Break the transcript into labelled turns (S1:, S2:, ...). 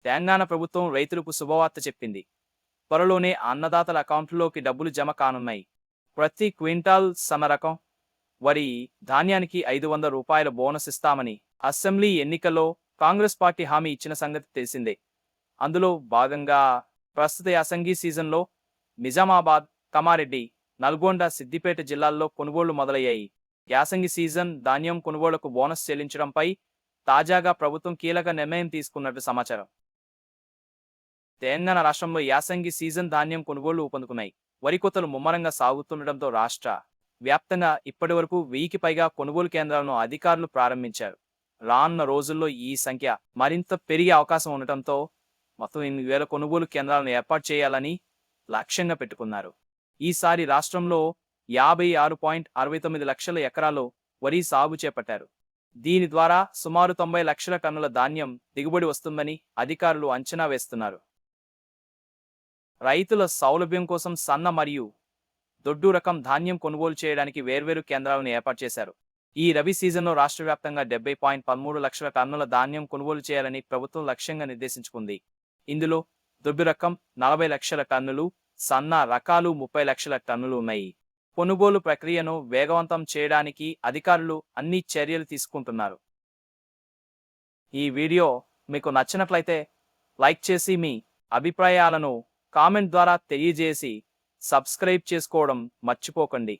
S1: తెలంగాణ ప్రభుత్వం రైతులకు శుభవార్త చెప్పింది. త్వరలోనే అన్నదాతల అకౌంట్లలోకి డబ్బులు జమ కానున్నాయి. ప్రతి క్వింటాల్ సమరకం వరి ధాన్యానికి 500 రూపాయల బోనస్ ఇస్తామని అసెంబ్లీ ఎన్నికల్లో కాంగ్రెస్ పార్టీ హామీ ఇచ్చిన సంగతి తెలిసిందే. అందులో భాగంగా ప్రస్తుత యాసంగి సీజన్లో నిజామాబాద్, కామారెడ్డి, నల్గొండ, సిద్దిపేట జిల్లాల్లో కొనుగోళ్లు మొదలయ్యాయి. యాసంగి సీజన్ ధాన్యం కొనుగోళ్లకు బోనస్ చెల్లించడంపై తాజాగా ప్రభుత్వం కీలక నిర్ణయం తీసుకున్నట్టు సమాచారం. తెలంగాణ రాష్ట్రంలో యాసంగి సీజన్ ధాన్యం కొనుగోళ్లు ఊపందుకున్నాయి. వరి కోతలు ముమ్మరంగా సాగుతుండటంతో రాష్ట్ర వ్యాప్తంగా ఇప్పటివరకు 1000కి పైగా కొనుగోలు కేంద్రాలను అధికారులు ప్రారంభించారు. రానున్న రోజుల్లో ఈ సంఖ్య మరింత పెరిగే అవకాశం ఉండటంతో మొత్తం 8,000 కొనుగోలు కేంద్రాలను ఏర్పాటు చేయాలని లక్ష్యంగా పెట్టుకున్నారు. ఈసారి రాష్ట్రంలో 56.69 లక్షల ఎకరాల్లో వరి సాగు చేపట్టారు. దీని ద్వారా సుమారు 90 లక్షల టన్నుల ధాన్యం దిగుబడి వస్తుందని అధికారులు అంచనా వేస్తున్నారు. రైతుల సౌలభ్యం కోసం సన్న మరియు దొడ్డు రకం ధాన్యం కొనుగోలు చేయడానికి వేర్వేరు కేంద్రాలను ఏర్పాటు చేశారు. ఈ రబీ సీజన్లో రాష్ట్ర వ్యాప్తంగా 70.13 లక్షల టన్నుల ధాన్యం కొనుగోలు చేయాలని ప్రభుత్వం లక్ష్యంగా నిర్దేశించుకుంది. ఇందులో దొడ్డు రకం 40 లక్షల టన్నులు, సన్న రకాలు 30 లక్షల టన్నులు ఉన్నాయి. కొనుగోలు ప్రక్రియను వేగవంతం చేయడానికి అధికారులు అన్ని చర్యలు తీసుకుంటున్నారు. ఈ వీడియో మీకు నచ్చినట్లయితే లైక్ చేసి మీ అభిప్రాయాలను కామెంట్ ద్వారా తెలియజేసి సబ్స్క్రైబ్ చేసుకోవడం మర్చిపోకండి.